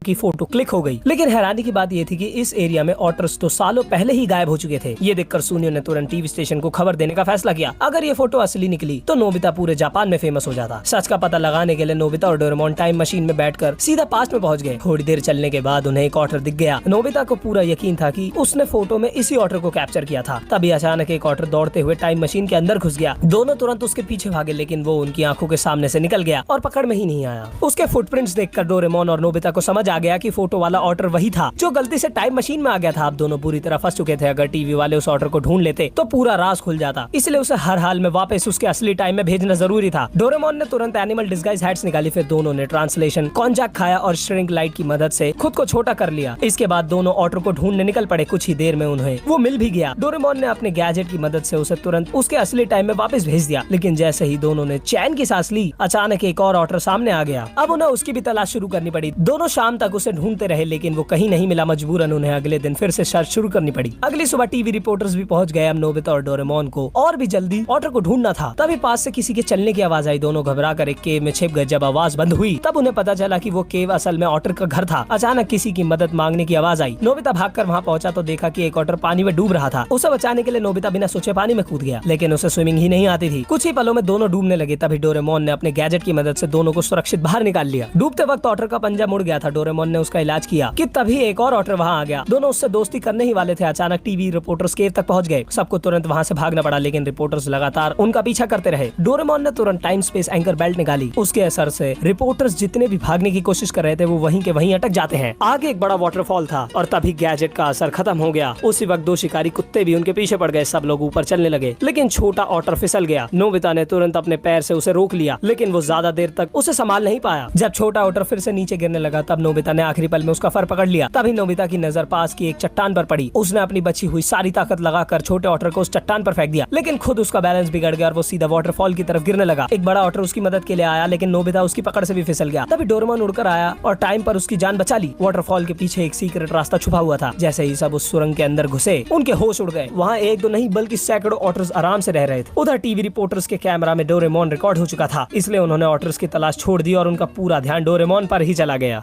की photo click हो गई। लेकिन हैरानी की बात ये थी कि इस एरिया में ऑटर्स तो सालों पहले ही गायब हो चुके थे। ये देखकर सुनियो ने तुरंत टीवी स्टेशन को खबर देने का फैसला किया। अगर ये फोटो असली निकली तो नोबिता पूरे जापान में फेमस हो जाता। सच का पता लगाने के लिए नोबिता और डोरेमोन टाइम मशीन में बैठकर सीधा पास्ट में पहुंच गए। थोड़ी देर चलने के बाद उन्हें एक ऑटर दिख गया। नोबिता को पूरा यकीन था कि उसने फोटो में इसी ऑटर को कैप्चर किया था। तभी अचानक एक ऑटर दौड़ते हुए टाइम मशीन के अंदर घुस गया। दोनों तुरंत उसके पीछे भागे, लेकिन वो उनकी आंखों के सामने से निकल गया और पकड़ में ही नहीं आया। उसके फुटप्रिंट्स देखकर डोरेमोन और नोबिता को समझ आ गया कि फोटो वाला ऑटर वही था जो गलती से टाइम मशीन में आ गया था। अब दोनों पूरी तरह फंस चुके थे। अगर टीवी वाले उस ऑटर को ढूंढ लेते तो पूरा राज खुल जाता, इसलिए उसे हर हाल में वापस उसके असली टाइम में भेजना जरूरी था। डोरेमोन ने तुरंत एनिमल डिस्गाइज हैट्स निकाली। फिर दोनों ने ट्रांसलेशन कॉन्जैक खाया और श्रिंक लाइट की मदद से खुद को छोटा कर लिया। इसके बाद दोनों ऑटर को ढूंढने निकल पड़े। कुछ ही देर में उन्हें वो मिल भी गया। डोरेमोन ने अपने गैजेट की मदद से उसे तुरंत उसके असली टाइम में वापस भेज दिया। लेकिन जैसे ही दोनों ने चैन की सांस ली, अचानक एक और ऑटर सामने आ गया। अब उन्हें उसकी भी तलाश शुरू करनी पड़ी। दोनों शाम तक उसे ढूंढते रहे, लेकिन वो कहीं नहीं मिला। मजबूरन उन्हें अगले दिन फिर से सर्च शुरू करनी पड़ी। अगली सुबह टीवी रिपोर्टर्स भी पहुंच गए। अब नोबिता और डोरेमोन को और भी जल्दी ऑटर को ढूंढना था। तभी पास से किसी के चलने की आवाज आई। दोनों घबरा कर एक केव में छिप गए। जब आवाज बंद हुई तब उन्हें पता चला कि वो केव असल में ऑटर का घर था। अचानक किसी की मदद मांगने की आवाज आई। नोबिता भागकर वहां पहुंचा तो देखा कि एक ऑटर पानी में डूब रहा था। उसे बचाने के लिए नोबिता बिना सोचे पानी में कूद गया, लेकिन उसे स्विमिंग ही नहीं आती थी। कुछ ही पलों में दोनों डूबने लगे। तभी डोरेमोन ने अपने गैजेट की मदद से दोनों को सुरक्षित बाहर निकाल लिया। डूबते वक्त ऑटर का पंजा मुड़ गया था। डोरेमोन ने उसका इलाज किया कि तभी एक और ऑटर वहां आ गया। दोनों उससे दोस्ती करने ही वाले थे। अचानक टीवी रिपोर्टर्स केव तक पहुंच गए। सबको तुरंत वहां से भागना पड़ा, लेकिन रिपोर्टर्स लगातार उनका पीछा करते रहे। डोरेमोन ने तुरंत टाइम स्पेस एंकर बेल्ट निकाली। उसके असर से रिपोर्टर्स जितने भी भागने की कोशिश कर रहे थे वो वहीं के वहीं अटक जाते हैं। आगे एक बड़ा वाटरफॉल था और तभी गैजेट का असर खत्म हो गया। उसी वक्त दो शिकारी कुत्ते भी उनके पीछे पड़ गए। सब लोग ऊपर चलने लगे, लेकिन छोटा ऑटर फिसल गया। नोबिता ने तुरंत अपने पैर से उसे रोक लिया, लेकिन वो ज्यादा देर तक उसे संभाल नहीं पाया। जब छोटा ऑटर फिर से नीचे गिरने लगा तब नोबिता ने आखिरी पल में उसका फर पकड़ लिया। तभी नोबिता की नजर पास की एक चट्टान पर पड़ी। उसने अपनी बची हुई सारी ताकत लगाकर छोटे ऑटर को उस चट्टान पर फेंक दिया, लेकिन खुद उसका बैलेंस बिगड़ गया और वो सीधा वाटरफॉल की तरफ गिरने लगा। एक बड़ा ऑटर उसकी मदद के लिए आया, लेकिन नोबिता उसकी पकड़ से भी फिसल गया। तभी डोरेमोन उड़कर आया और टाइम पर उसकी जान बचा ली। वाटरफॉल के पीछे एक सीक्रेट रास्ता छुपा हुआ था। जैसे ही सब उस सुरंग के अंदर घुसे, उनके होश उड़ गए। वहाँ एक दो नहीं बल्कि सैकड़ों ऑटर्स आराम से रह रहे थे। उधर टीवी रिपोर्टर्स के कैमरा में डोरेमोन रिकॉर्ड हो चुका था, इसलिए उन्होंने ऑटर्स की तलाश छोड़ दी और उनका पूरा ध्यान डोरेमोन पर ही चला गया।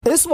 इस